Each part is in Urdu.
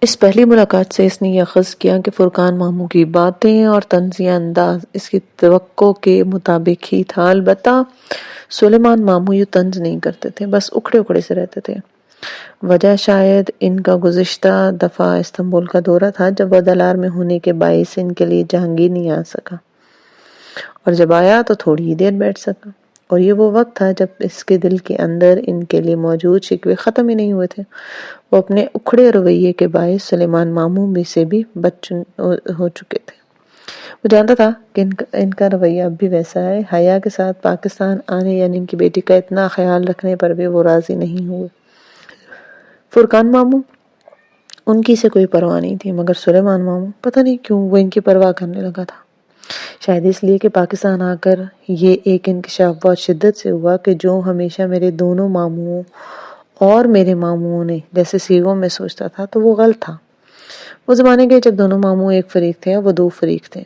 اس پہلی ملاقات سے اس نے یہ اخذ کیا کہ فرقان ماموں کی باتیں اور طنزیہ انداز اس کی توقع کے مطابق ہی تھا، البتہ سلیمان ماموں یوں طنز نہیں کرتے تھے، بس اکھڑے اکھڑے سے رہتے تھے۔ وجہ شاید ان کا گزشتہ دفعہ استنبول کا دورہ تھا، جب وہ دلار میں ہونے کے باعث ان کے لیے جہانگیر نہیں آ سکا، اور جب آیا تو تھوڑی ہی دیر بیٹھ سکا، اور یہ وہ وقت تھا جب اس کے دل کے اندر ان کے لیے موجود شکوے ختم ہی نہیں ہوئے تھے۔ وہ اپنے اکھڑے رویے کے باعث سلیمان ماموں سے بھی بد ہو چکے تھے۔ وہ جانتا تھا کہ ان کا رویہ اب بھی ویسا ہے۔ حیا کے ساتھ پاکستان آنے یعنی ان کی بیٹی کا اتنا خیال رکھنے پر بھی وہ راضی نہیں ہوئے۔ فرقان ماموں ان کی سے کوئی پرواہ نہیں تھی، مگر سلیمان ماموں پتہ نہیں کیوں وہ ان کی پرواہ کرنے لگا تھا۔ شاید اس لیے کہ پاکستان آ کر یہ ایک انکشاف بہت شدت سے ہوا کہ جو ہمیشہ میرے دونوں ماموں اور میرے ماموں نے جیسے سیغوں میں سوچتا تھا تو وہ غلط تھا۔ وہ زمانے گئے جب دونوں ماموں ایک فریق تھے اور وہ دو فریق تھے۔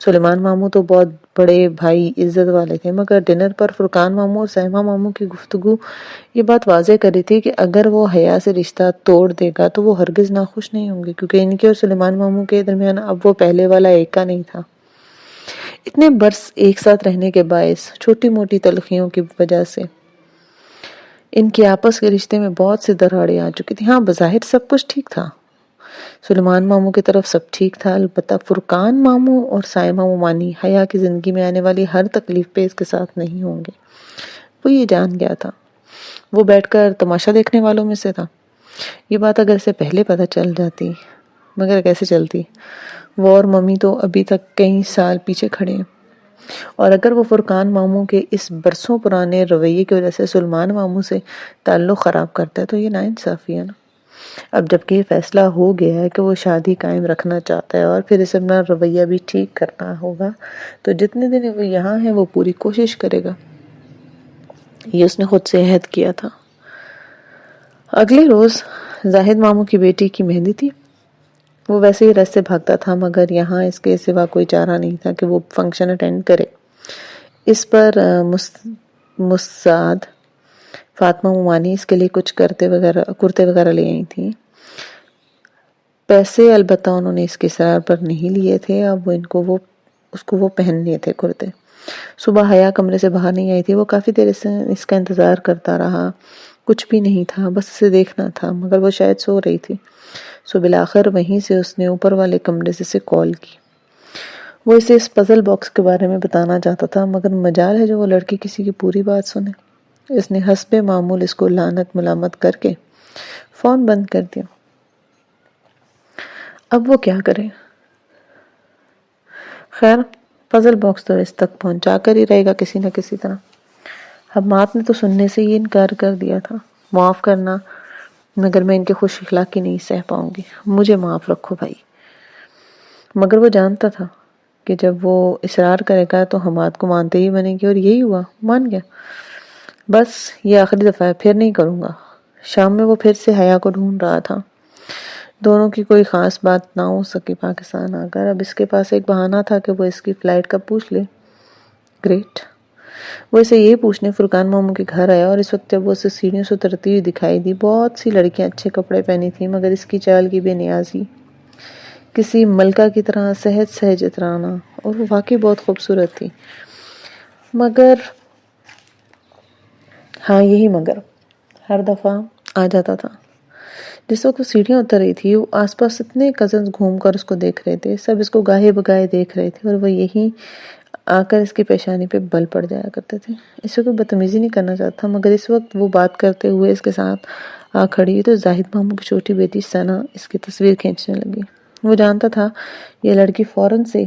سلیمان ماموں تو بہت بڑے بھائی عزت والے تھے، مگر ڈنر پر فرقان ماموں اور سائمہ ماموں کی گفتگو یہ بات واضح کر رہی تھی کہ اگر وہ حیا سے رشتہ توڑ دے گا تو وہ ہرگز ناخوش نہیں ہوں گے، کیونکہ ان کے اور سلیمان ماموں کے درمیان اب وہ پہلے والا ایک کا نہیں تھا۔ اتنے برس ایک ساتھ رہنے کے باعث چھوٹی موٹی تلخیوں کی وجہ سے ان کے آپس کے رشتے میں بہت سی دراڑیں آ چکی تھی۔ ہاں، بظاہر سب کچھ ٹھیک تھا، سلیمان ماموں کی طرف سب ٹھیک تھا، البتہ فرقان ماموں اور سائمہ ممانی حیا کی زندگی میں آنے والی ہر تکلیف پہ اس کے ساتھ نہیں ہوں گے۔ وہ یہ جان گیا تھا۔ وہ بیٹھ کر تماشا دیکھنے والوں میں سے تھا۔ یہ بات اگر اسے پہلے پتہ چل جاتی، مگر کیسے چلتی؟ وہ اور ممی تو ابھی تک کئی سال پیچھے کھڑے ہیں، اور اگر وہ فرقان ماموں کے اس برسوں پرانے رویے کی وجہ سے سلیمان ماموں سے تعلق خراب کرتا ہے تو یہ ناانصافی ہے نا۔ اب جبکہ یہ فیصلہ ہو گیا ہے کہ وہ شادی قائم رکھنا چاہتا ہے اور پھر اسے اپنا رویہ بھی ٹھیک کرنا ہوگا، تو جتنے دن وہ یہاں ہے وہ پوری کوشش کرے گا۔ یہ اس نے خود سے عہد کیا تھا۔ اگلے روز زاہد ماموں کی بیٹی کی مہندی تھی۔ وہ ویسے ہی رس سے بھاگتا تھا، مگر یہاں اس کے سوا کوئی چارہ نہیں تھا کہ وہ فنکشن اٹینڈ کرے۔ اس پر مساعد فاطمہ ممانی اس کے لیے کچھ کرتے وغیرہ لے آئی تھی۔ پیسے البتہ انہوں نے اس کے اصرار پر نہیں لیے تھے، اب اس کو وہ پہننے تھے کرتے۔ صبح حیا کمرے سے باہر نہیں آئی تھی۔ وہ کافی دیر اس کا انتظار کرتا رہا، کچھ بھی نہیں تھا، بس اسے دیکھنا تھا، مگر وہ شاید سو رہی تھی۔ سو بالآخر وہیں سے اس نے اوپر والے کمرے سے اسے کال کی۔ وہ اسے اس پزل باکس کے بارے میں بتانا چاہتا تھا، مگر مجال ہے جو وہ لڑکی کسی کی پوری بات سنے۔ اس نے حسب معمول اس کو لعنت ملامت کر کے فون بند کر دیا۔ اب وہ کیا کرے؟ خیر، پزل باکس تو اس تک پہنچا کر ہی رہے گا کسی نہ کسی طرح۔ حماد نے تو سننے سے ہی انکار کر دیا تھا۔ معاف کرنا، مگر میں ان کے خوش اخلاقی نہیں سہ پاؤں گی، مجھے معاف رکھو بھائی۔ مگر وہ جانتا تھا کہ جب وہ اصرار کرے گا تو حماد کو مانتے ہی بنے گی، اور یہی ہوا، مان گیا۔ بس یہ آخری دفعہ ہے، پھر نہیں کروں گا۔ شام میں وہ پھر سے حیا کو ڈھونڈ رہا تھا۔ دونوں کی کوئی خاص بات نہ ہو سکی پاکستان آ کر۔ اب اس کے پاس ایک بہانہ تھا کہ وہ اس کی فلائٹ کا پوچھ لے۔ گریٹ۔ وہ اسے یہ پوچھنے فرقان ماموں کے گھر آیا، اور اس وقت جب وہ اسے سیڑھیوں سے اترتی ہوئی دکھائی دی، بہت سی لڑکیاں اچھے کپڑے پہنی تھیں، مگر اس کی چال کی بے نیازی کسی ملکہ کی طرح سہج اترانا، اور وہ واقعی بہت خوبصورت تھی۔ مگر ہاں، یہی مگر ہر دفعہ آ جاتا تھا۔ جس وقت وہ سیڑھیاں اتر رہی تھی، آس پاس اتنے کزنز گھوم کر اس کو دیکھ رہے تھے، سب اس کو گاہے بگاہے دیکھ رہے تھے، اور وہ یہی آ کر اس کی پیشانی پہ بل پڑ جایا کرتے تھے۔ اس سے کوئی بدتمیزی نہیں کرنا چاہتا، مگر اس وقت وہ بات کرتے ہوئے اس کے ساتھ آ کھڑی تو زاہد ماموں کی چھوٹی بیٹی ثنا اس کی تصویر کھینچنے لگی۔ وہ جانتا تھا یہ لڑکی فوراً سے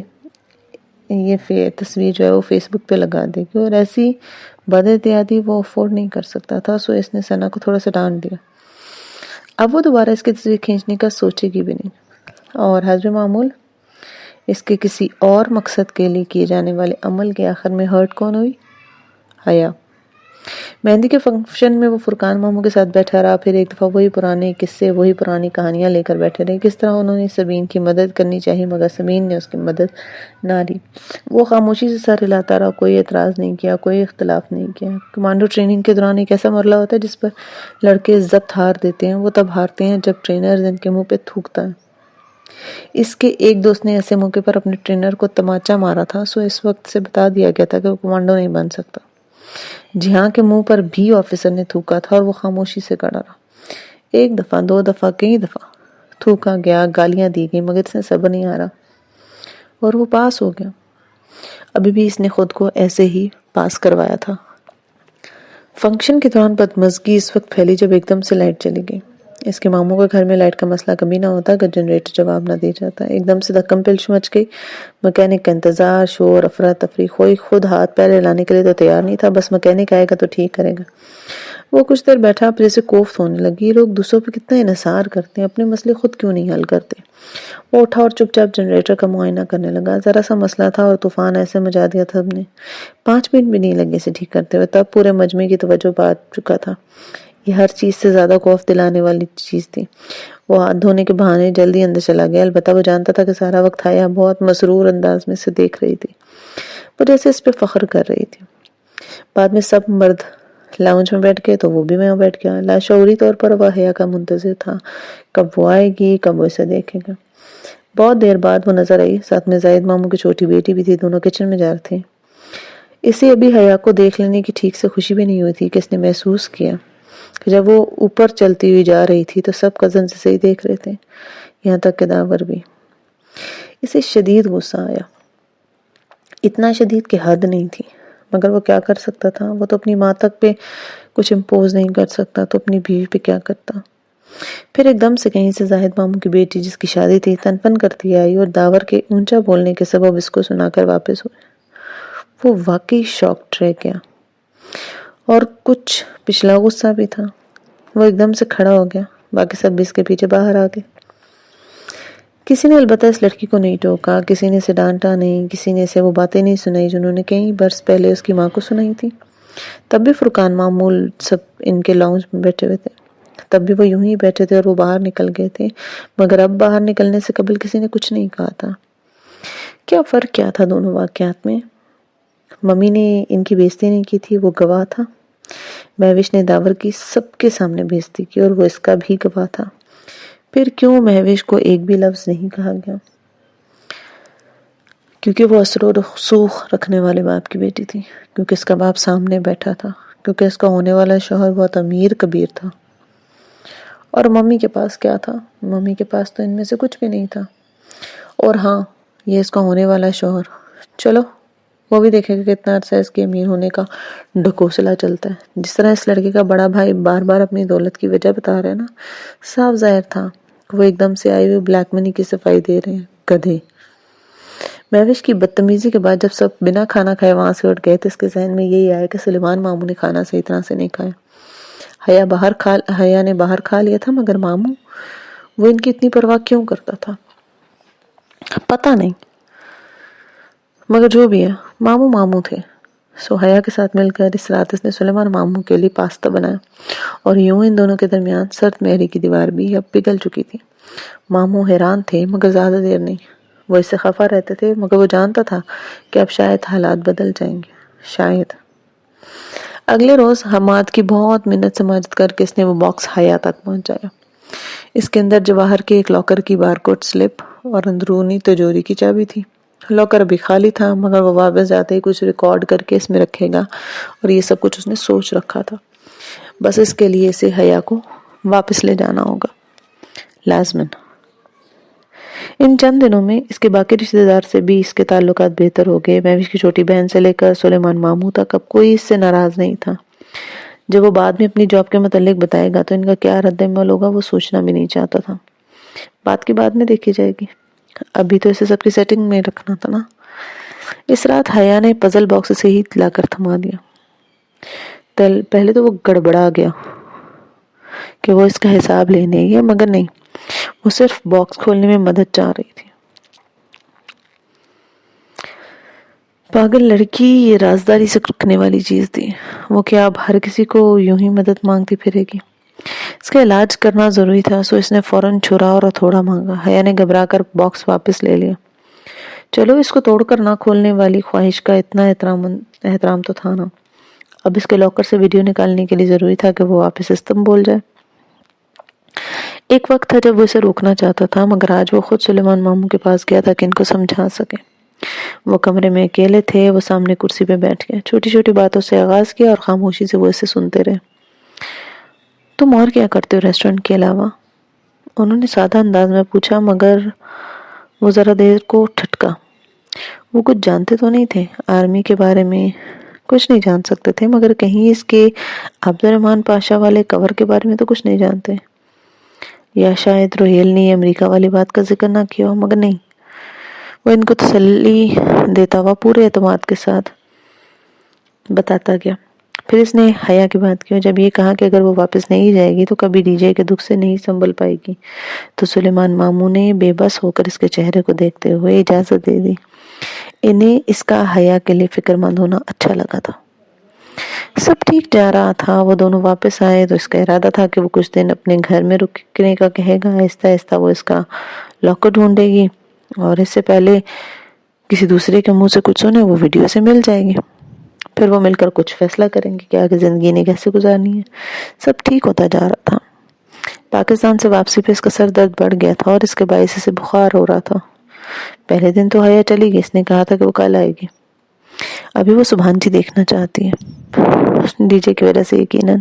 یہ تصویر جو ہے وہ فیس بک پہ لگا دے گی، اور ایسی بد احتیاطی وہ افورڈ نہیں کر سکتا تھا، سو اس نے ثنا کو تھوڑا سا ڈانٹ دیا۔ اب وہ دوبارہ اس کی تصویر کھینچنے کا سوچے گی بھی نہیں، اور حسب معمول اس کے کسی اور مقصد کے لیے کیے جانے والے عمل کے آخر میں ہرٹ کون ہوئی؟ حیا۔ مہندی کے فنکشن میں وہ فرقان ماموں کے ساتھ بیٹھا رہا، پھر ایک دفعہ وہی پرانے قصے، وہی پرانی کہانیاں لے کر بیٹھے رہے، کس طرح انہوں نے سبین کی مدد کرنی چاہی مگر سبین نے اس کی مدد نہ لی۔ وہ خاموشی سے سر ہلاتا رہا، کوئی اعتراض نہیں کیا، کوئی اختلاف نہیں کیا۔ کمانڈو ٹریننگ کے دوران ایک ایسا مرحلہ ہوتا ہے جس پر لڑکے ضبط ہار دیتے ہیں، وہ تب ہارتے ہیں جب ٹرینر ان کے منہ پہ تھوکتا ہے۔ اس کے ایک دوست نے ایسے موقع پر اپنے ٹرینر کو تماچا مارا تھا، سو اس وقت سے بتا دیا گیا تھا کہ وہ کمانڈو نہیں بن سکتا۔ جہاں کے منہ پر بھی آفیسر نے تھوکا تھا اور وہ خاموشی سے کھڑا رہا۔ ایک دفعہ، دو دفعہ، کئی دفعہ تھوکا گیا، گالیاں دی گئی، مگر اس نے صبر نہیں ہارا اور وہ پاس ہو گیا۔ ابھی بھی اس نے خود کو ایسے ہی پاس کروایا تھا۔ فنکشن کے دوران بدمزگی اس وقت پھیلی جب ایک دم سے لائٹ چلی گئی۔ اس کے ماموں کے گھر میں لائٹ کا مسئلہ کبھی نہ ہوتا اگر جنریٹر جواب نہ دے جاتا۔ ایک دم سے دھکم پلش مچ گئی، مکینک کا انتظار، شور، افراتفری، کوئی خود ہاتھ پیر ہلانے کے لیے تو تیار نہیں تھا، بس مکینک آئے گا تو ٹھیک کرے گا۔ وہ کچھ دیر بیٹھا، پھر اسے کوفت ہونے لگی، یہ لوگ دوسروں پہ کتنا انحصار کرتے ہیں، اپنے مسئلے خود کیوں نہیں حل کرتے۔ وہ اٹھا اور چپ چاپ جنریٹر کا معائنہ کرنے لگا۔ ذرا سا مسئلہ تھا اور طوفان ایسے مچا دیا تھا سب نے۔ 5 منٹ بھی نہیں لگے اسے ٹھیک کرتے ہوئے، تب پورے مجمع کی توجہ پا چکا تھا۔ یہ ہر چیز سے زیادہ خوف دلانے والی چیز تھی۔ وہ ہاتھ دھونے کے بہانے جلدی اندر چلا گیا، البتہ وہ جانتا تھا کہ سارا وقت حیا بہت مسرور انداز میں سے دیکھ رہی تھی، وہ جیسے اس پہ فخر کر رہی تھی۔ بعد میں سب مرد لاؤنج میں بیٹھ گئے تو وہ بھی وہاں بیٹھ گیا۔ لاشعوری طور پر وہ حیا کا منتظر تھا، کب وہ آئے گی، کب وہ اسے دیکھے گا۔ بہت دیر بعد وہ نظر آئی، ساتھ میں زاہد ماموں کی چھوٹی بیٹی بھی تھی، دونوں کچن میں جا رہے تھے۔ اسے ابھی حیا کو دیکھ لینے کی ٹھیک سے خوشی بھی نہیں ہوئی تھی کہ اس نے محسوس کیا کہ جب وہ اوپر چلتی ہوئی جا رہی تھی تو سب کزن سے صحیح دیکھ رہے تھے، یہاں تک کہ داور بھی۔ اسے شدید غصہ آیا، اتنا شدید کہ حد نہیں تھی، مگر وہ کیا کر سکتا تھا؟ وہ تو اپنی ماں تک پہ کچھ امپوز نہیں کر سکتا تو اپنی بیوی پہ کیا کرتا؟ پھر ایک دم سے کہیں سے زاہد ماموں کی بیٹی جس کی شادی تھی تن پن کرتی آئی اور داور کے اونچا بولنے کے سبب اس کو سنا کر واپس ہوئے۔ وہ واقعی شاکڈ رہ گیا اور کچھ پچھلا غصہ بھی تھا۔ وہ ایک دم سے کھڑا ہو گیا، باقی سب بھی اس کے پیچھے باہر آ گئے۔ کسی نے البتہ اس لڑکی کو نہیں ٹوکا، کسی نے اسے ڈانٹا نہیں، کسی نے اسے وہ باتیں نہیں سنائی جنہوں نے کئی برس پہلے اس کی ماں کو سنائی تھی۔ تب بھی فرقان معمول سب ان کے لاؤنج میں بیٹھے ہوئے تھے، تب بھی وہ یوں ہی بیٹھے تھے اور وہ باہر نکل گئے تھے، مگر اب باہر نکلنے سے قبل کسی نے کچھ نہیں کہا تھا۔ کیا فرق کیا تھا دونوں واقعات میں؟ ممی نے ان کی بےعزتی نہیں کی تھی، وہ گواہ تھا۔ مہوش نے داور کی سب کے سامنے بےعزتی کی اور وہ اس کا بھی گواہ تھا۔ پھر کیوں مہوش کو ایک بھی لفظ نہیں کہا گیا؟ کیونکہ وہ اثر و رسوخ رکھنے والے باپ کی بیٹی تھی، کیونکہ اس کا باپ سامنے بیٹھا تھا، کیونکہ اس کا ہونے والا شوہر بہت امیر کبیر تھا۔ اور ممی کے پاس کیا تھا؟ ممی کے پاس تو ان میں سے کچھ بھی نہیں تھا۔ اور ہاں، یہ اس کا ہونے والا شوہر، چلو وہ بھی دیکھے گا کتنا عرصہ اس کے امیر ہونے کا ڈھکوسلا چلتا ہے۔ جس طرح اس لڑکے کا بڑا بھائی بار بار اپنی دولت کی وجہ بتا رہے ہیں نا، صاف ظاہر تھا کہ وہ ایک دم سے آئے ہوئے بلیک منی کی صفائی دے رہے ہیں، گدھے۔ مہوش کی بدتمیزی کے بعد جب سب بنا کھانا کھائے وہاں سے اٹھ گئے تو اس کے ذہن میں یہی آیا کہ سلیمان ماموں نے کھانا صحیح طرح سے نہیں کھایا۔ حیا نے باہر کھا لیا تھا، مگر ماموں، وہ ان کی اتنی پرواہ کیوں کرتا تھا؟ پتہ نہیں، مگر جو بھی ہے، ماموں ماموں تھے۔ سو حیا کے ساتھ مل کر اس رات اس نے سلیمان ماموں کے لیے پاستا بنایا، اور یوں ان دونوں کے درمیان سرد مہری کی دیوار بھی اب پگھل چکی تھی۔ ماموں حیران تھے، مگر زیادہ دیر نہیں۔ وہ اس سے خفا رہتے تھے، مگر وہ جانتا تھا کہ اب شاید حالات بدل جائیں گے، شاید۔ اگلے روز حماد کی بہت منت سے مدد کر کے اس نے وہ باکس حیا تک پہنچایا۔ اس کے اندر جواہر کے ایک لاکر کی بارکوڈ سلپ اور اندرونی تجوری کی چابی تھی۔ لاکر ابھی خالی تھا، مگر وہ واپس جاتے ہی کچھ ریکارڈ کر کے اس میں رکھے گا، اور یہ سب کچھ اس نے سوچ رکھا تھا۔ بس اس کے لیے اسے حیا کو واپس لے جانا ہوگا، لازماً۔ ان چند دنوں میں اس کے باقی رشتہ دار سے بھی اس کے تعلقات بہتر ہو گئے۔ مہوش کی چھوٹی بہن سے لے کر سلیمان ماموں تک اب کوئی اس سے ناراض نہیں تھا۔ جب وہ بعد میں اپنی جاب کے متعلق بتائے گا تو ان کا کیا رد عمل ہوگا وہ سوچنا بھی نہیں چاہتا تھا۔ بات کی بعد میں دیکھی جائے گی، ابھی تو اسے سب کی سیٹنگ میں رکھنا تھا نا۔ اس رات حیا نے پزل باکس سے ہی لا کر تھما دیا۔ پہلے تو وہ گڑبڑا گیا کہ وہ اس کا حساب لینے گیا، مگر نہیں، وہ صرف باکس کھولنے میں مدد چاہ رہی تھی۔ پاگل لڑکی یہ رازداری سے رکھنے والی چیز تھی. وہ کیا اب ہر کسی کو یوں ہی مدد مانگتی پھرے گی؟ اس کا علاج کرنا ضروری تھا، سو اس نے فوراً چھرا اور ہتھوڑا مانگا. حیا نے گھبرا کر باکس واپس لے لیا. چلو اس کو توڑ کر نہ کھولنے والی خواہش کا اتنا احترام تو تھا نا. اب اس کے لاکر سے ویڈیو نکالنے کے لیے ضروری تھا کہ وہ واپس استم بول جائے. ایک وقت تھا جب وہ اسے روکنا چاہتا تھا، مگر آج وہ خود سلیمان ماموں کے پاس گیا تھا کہ ان کو سمجھا سکے. وہ کمرے میں اکیلے تھے. وہ سامنے کرسی پہ بیٹھ گیا، چھوٹی چھوٹی باتوں سے آغاز کیا اور خاموشی سے وہ اسے سنتے رہے. تم اور کیا کرتے ہو ریسٹورنٹ کے علاوہ؟ انہوں نے سادہ انداز میں پوچھا، مگر وہ ذرا دیر کو ٹھٹکا. وہ کچھ جانتے تو نہیں تھے آرمی کے بارے میں، کچھ نہیں جان سکتے تھے، مگر کہیں اس کے عبدالرحمن پاشا والے کور کے بارے میں تو کچھ نہیں جانتے. یا شاید روہیل نے امریکہ والی بات کا ذکر نہ کیا ہو، مگر نہیں. وہ ان کو تسلی دیتا ہوا پورے اعتماد کے ساتھ بتاتا گیا. پھر اس نے حیا کی بات کی، جب یہ کہا کہ اگر وہ واپس نہیں جائے گی تو کبھی ڈی جے کے دکھ سے نہیں سنبھل پائے گی، تو سلیمان ماموں نے بے بس ہو کر اس کے چہرے کو دیکھتے ہوئے اجازت دے دی. انہیں اس کا حیا کے لیے فکر مند ہونا اچھا لگا تھا. سب ٹھیک جا رہا تھا. وہ دونوں واپس آئے تو اس کا ارادہ تھا کہ وہ کچھ دن اپنے گھر میں رکنے کا کہے گا. آہستہ آہستہ وہ اس کا لاکر ڈھونڈے گی اور اس سے پہلے کسی دوسرے کے منہ سے کچھ سنے وہ ویڈیو سے مل جائے گی. پھر وہ مل کر کچھ فیصلہ کریں گے کہ آگے زندگی انہیں کیسے گزارنی ہے. سب ٹھیک ہوتا جا رہا تھا. پاکستان سے واپسی پہ اس کا سر درد بڑھ گیا تھا اور اس کے باعث اسے بخار ہو رہا تھا. پہلے دن تو حیا چلی گئی. اس نے کہا تھا کہ وہ کل آئے گی. ابھی وہ سبحان جی دیکھنا چاہتی ہے، ڈی جے کی وجہ سے یقیناً.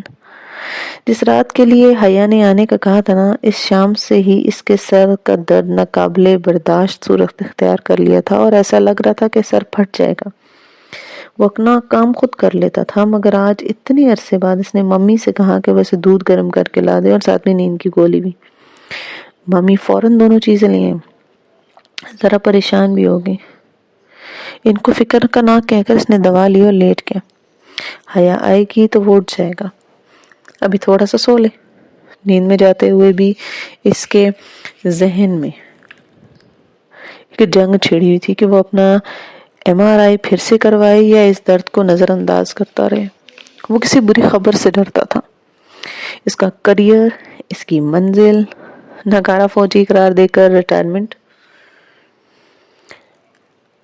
جس رات کے لیے حیا نے آنے کا کہا تھا نا، اس شام سے ہی اس کے سر کا درد ناقابل برداشت صورت اختیار کر لیا تھا اور ایسا لگ رہا تھا کہ سر پھٹ جائے گا. وہ اپنا کام خود کر لیتا تھا، مگر آج اتنے عرصے بعد اس نے ممی سے کہا کہ وہ اسے دودھ گرم کر کے لا دے اور ساتھ میں نیند کی گولی بھی. ممی فوراً دونوں چیزیں لی ہیں. ذرا پریشان بھی ہوگی. ان کو فکر کا نہ کہہ کر اس نے دوا لی اور لیٹ گیا. حیا آئے گی تو وہ اٹھ جائے گا. ابھی تھوڑا سا سو لے. نیند میں جاتے ہوئے بھی اس کے ذہن میں ایک جنگ چھڑی ہوئی تھی کہ وہ اپنا MRI پھر سے کروائے یا اس درد کو نظر انداز کرتا رہے. وہ کسی بری خبر سے ڈرتا تھا. اس کا کریئر، اس کی منزل، ناکارہ فوجی قرار دے کر ریٹائرمنٹ.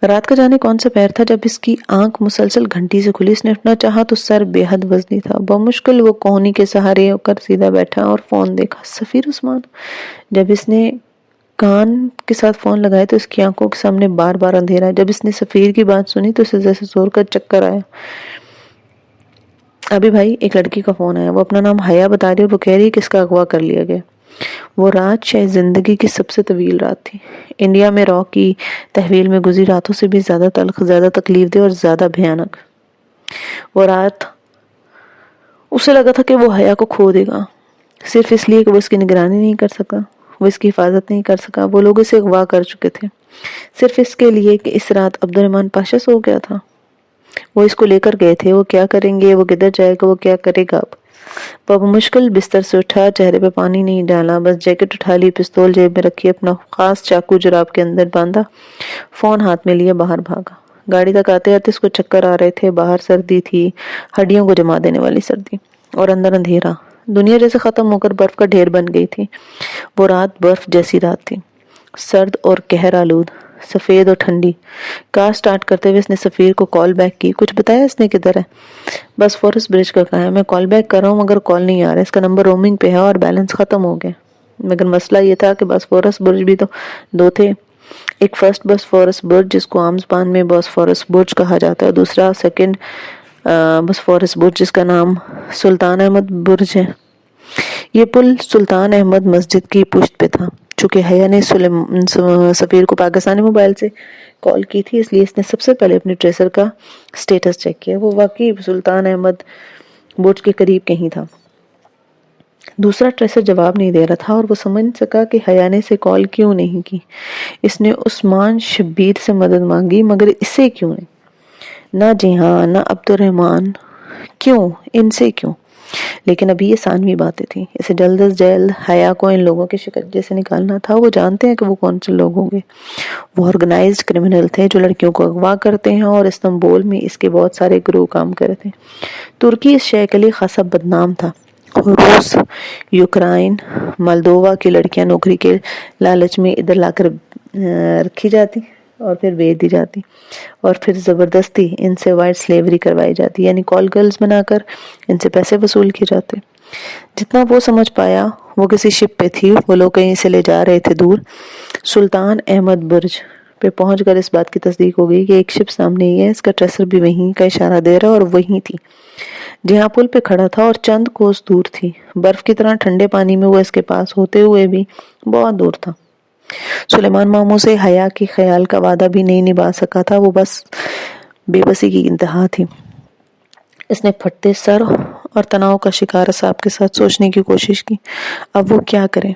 رات کا جانے کون سا پیر تھا جب اس کی آنکھ مسلسل گھنٹی سے کھلی. اس نے اٹھنا چاہا تو سر بے حد وزنی تھا. بمشکل وہ کوہنی کے سہارے ہو کر سیدھا بیٹھا اور فون دیکھا. سفیر عثمان. جب اس نے کان کے ساتھ فون لگائے تو اس کی آنکھوں کے سامنے بار بار اندھیرا. جب اس نے سفیر کی بات سنی تو اسے جیسے زور کا چکر آیا. ابھی بھائی ایک لڑکی کا فون آیا. وہ اپنا نام حیا بتا رہی اور وہ کہہ رہی کہ اس کا اغوا کر لیا گیا. وہ رات شاید زندگی کی سب سے طویل رات تھی. انڈیا میں را کی تحویل میں گزری راتوں سے بھی زیادہ تلخ، زیادہ تکلیف دہ اور زیادہ بھیانک. وہ رات اسے لگا تھا کہ وہ حیا کو کھو دے گا، صرف اس لیے کہ وہ اس کی نگرانی نہیں کر سکا، وہ اس کی حفاظت نہیں کر سکا. وہ لوگ اسے اغوا کر چکے تھے صرف اس کے لیے کہ اس رات عبدالرحمن پاشا سو گیا تھا. وہ اس کو لے کر گئے تھے. وہ کیا کریں گے، وہ کدھر جائے گا، وہ کیا کرے گا. اب مشکل بستر سے اٹھا، چہرے پہ پانی نہیں ڈالا، بس جیکٹ اٹھا لی، پستول جیب میں رکھی، اپنا خاص چاقو جراب کے اندر باندھا، فون ہاتھ میں لیا، باہر بھاگا. گاڑی تک آتے آتے اس کو چکر آ رہے تھے. باہر سردی تھی، ہڈیوں کو جما دینے والی سردی، اور اندر اندھیرا. دنیا جیسے ختم ہو کر برف کا ڈھیر بن گئی تھی. وہ رات برف جیسی رات تھی، سرد اور قہر آلود، سفید اور ٹھنڈی. کار سٹارٹ کرتے ہوئے اس نے سفیر کو کال بیک کی. کچھ بتایا اس نے کدھر ہے؟ بس فورس برج کا کہا ہے. میں کال بیک کر رہا ہوں مگر کال نہیں آ رہا. اس کا نمبر رومنگ پہ ہے اور بیلنس ختم ہو گیا. مگر مسئلہ یہ تھا کہ بس فورس برج بھی تو دو تھے. ایک فرسٹ بس فورس برج جس کو عام زبان میں بس فورس برج کہا جاتا ہے، دوسرا سیکنڈ بس فورس برج جس کا نام سلطان احمد برج ہے. یہ پل سلطان احمد مسجد کی پشت پہ تھا. چونکہ حیا نے سفیر کو پاکستانی موبائل سے کال کی تھی، اس لیے اس نے سب سے پہلے اپنے ٹریسر کا سٹیٹس چیک کیا. وہ واقعی سلطان احمد برج کے قریب کہیں تھا. دوسرا ٹریسر جواب نہیں دے رہا تھا اور وہ سمجھ سکا کہ حیا نے اسے کال کیوں نہیں کی. اس نے عثمان شبیر سے مدد مانگی مگر اس سے کیوں نہیں؟ نہ جی ہاں، نہ عبدالرحمن. کیوں؟ ان سے کیوں؟ لیکن ابھی یہ ثانوی باتیں تھیں. اسے جلد از جلد حیا کو ان لوگوں کے شکنجے سے نکالنا تھا. وہ جانتے ہیں کہ وہ کون سے لوگ ہوں گے. وہ آرگنائزڈ کرمنل تھے جو لڑکیوں کو اغوا کرتے ہیں اور استنبول میں اس کے بہت سارے گروہ کام کرتے ہیں. ترکی اس شے کے لیے خاصا بدنام تھا. روس، یوکرائن، مالدووا کی لڑکیاں نوکری کے لالچ میں ادھر لا کر رکھی جاتی اور پھر بیچ دی جاتی اور پھر زبردستی ان سے وائٹ سلیوری کروائی جاتی، یعنی کال گرلز بنا کر ان سے پیسے وصول کیے جاتے. جتنا وہ سمجھ پایا وہ کسی شپ پہ تھی. وہ لوگ کہیں سے لے جا رہے تھے دور. سلطان احمد برج پہ پہنچ کر اس بات کی تصدیق ہو گئی کہ ایک شپ سامنے ہی ہے. اس کا ٹریسر بھی وہیں کا اشارہ دے رہا اور وہیں تھی جہاں پل پہ کھڑا تھا اور چند کوس دور تھی. برف کی طرح ٹھنڈے پانی میں وہ اس کے پاس ہوتے ہوئے بھی بہت دور تھا. سلیمان ماموں سے حیا کے خیال کا وعدہ بھی نہیں نبھا سکا تھا. وہ بس بے بسی کی انتہا تھی. اس نے پھٹتے سر اور تناؤ کا شکار صاحب کے ساتھ سوچنے کی کوشش کی. اب وہ کیا کرے؟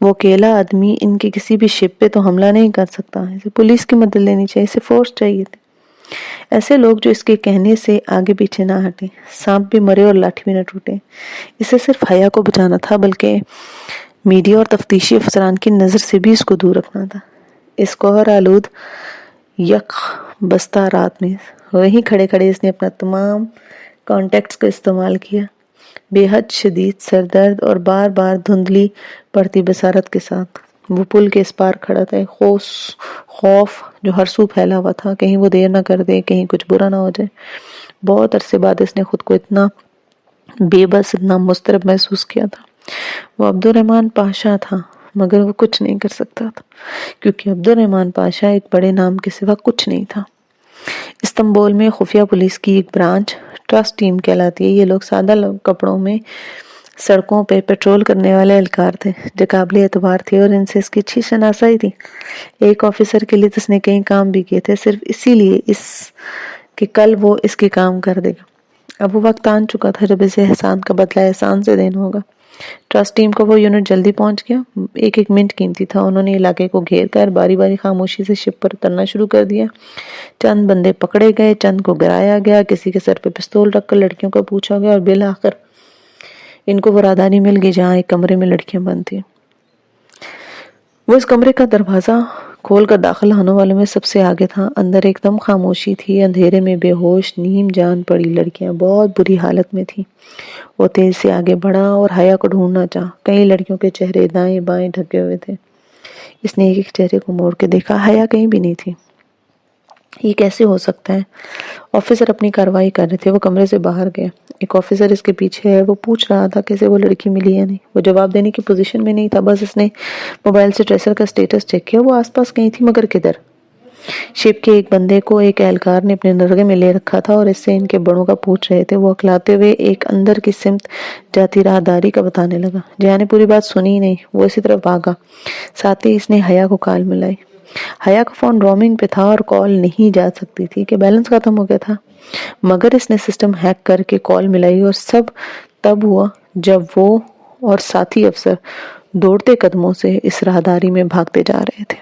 وہ اکیلا آدمی ان کی کسی بھی شپ پہ تو حملہ نہیں کر سکتا. اسے پولیس کی مدد لینی چاہیے. اسے فورس چاہیے تھی. ایسے لوگ جو اس کے کہنے سے آگے پیچھے نہ ہٹیں. سانپ بھی مرے اور لاٹھی بھی نہ ٹوٹے. اسے صرف حیا کو بچانا تھا بلکہ میڈیا اور تفتیشی افسران کی نظر سے بھی اس کو دور رکھنا تھا. اس قہر آلود یک بستہ رات میں وہیں کھڑے کھڑے اس نے اپنا تمام کانٹیکٹس کا استعمال کیا. بے حد شدید سر درد اور بار بار دھندلی پڑتی بصارت کے ساتھ وہ پل کے اس پار کھڑا تھا. خوف جو ہر سو پھیلا ہوا تھا. کہیں وہ دیر نہ کر دے، کہیں کچھ برا نہ ہو جائے. بہت عرصے بعد اس نے خود کو اتنا بے بس، اتنا مضطرب محسوس کیا تھا. وہ عبد الرحمن پاشا تھا مگر وہ کچھ نہیں کر سکتا تھا کیونکہ عبد الرحمن پاشا ایک بڑے نام کے سوا کچھ نہیں تھا. استنبول میں خفیہ پولیس کی ایک برانچ ٹرسٹ ٹیم کہلاتی ہے. یہ لوگ سادہ کپڑوں میں سڑکوں پہ پیٹرول کرنے والے اہلکار تھے جو قابل اعتبار تھے اور ان سے اس کی اچھی شناسائی تھی. ایک آفیسر کے لیے تو اس نے کئی کام بھی کیے تھے صرف اسی لیے کہ کل وہ اس کے کام کر دے گا. اب وہ وقت آن چکا تھا جب اسے احسان کا بدلہ احسان سے دینا ہوگا. ٹرسٹ ٹیم کا وہ یونٹ جلدی پہنچ گیا. ایک ایک منٹ قیمتی تھا. انہوں نے علاقے کو گھیر کر باری باری خاموشی سے شپ پر اترنا شروع کر دیا. چند بندے پکڑے گئے، چند کو گرایا گیا، کسی کے سر پہ پستول رکھ کر لڑکیوں کو پوچھا گیا اور بالآخر ان کو وہ راداری مل گئی جہاں ایک کمرے میں لڑکیاں بند تھیں. وہ اس کمرے کا دروازہ کھول کر داخل ہونے والوں میں سب سے آگے تھا. اندر ایک دم خاموشی تھی. اندھیرے میں بے ہوش نیم جان پڑی لڑکیاں بہت بری حالت میں تھیں. وہ تیز سے آگے بڑھا اور حیا کو ڈھونڈنا چاہا. کئی لڑکیوں کے چہرے دائیں بائیں ڈھکے ہوئے تھے. اس نے ایک ایک چہرے کو موڑ کے دیکھا. حیا کہیں بھی نہیں تھی. یہ کیسے ہو سکتا ہے؟ آفیسر اپنی کارروائی کر رہے تھے. وہ کمرے سے باہر گئے. ایک آفیسر اس کے پیچھے ہے. وہ پوچھ رہا تھا کیسے وہ لڑکی ملی یا نہیں. وہ جواب دینے کی پوزیشن میں نہیں تھا. بس اس نے موبائل سے ٹریسر کا سٹیٹس چیک کیا. وہ آس پاس کہیں تھی مگر کدھر؟ شپ کے ایک بندے کو ایک اہلکار نے اپنے نرغے میں لے رکھا تھا اور اس سے ان کے بڑوں کا پوچھ رہے تھے. وہ اکلاتے ہوئے ایک اندر کی سمت جاتی راہداری کا بتانے لگا. جہاں نے پوری بات سنی نہیں وہ اسی طرف بھاگا. ساتھ ہی اس نے حیا کو کال ملائی. حیا کا فون رومنگ پہ تھا اور کال نہیں جا سکتی تھی کہ بیلنس ختم ہو گیا تھا. مگر اس نے سسٹم ہیک کر کے کال ملائی اور سب تب ہوا جب وہ اور ساتھی افسر دوڑتے قدموں سے اس راہداری میں بھاگتے جا رہے تھے.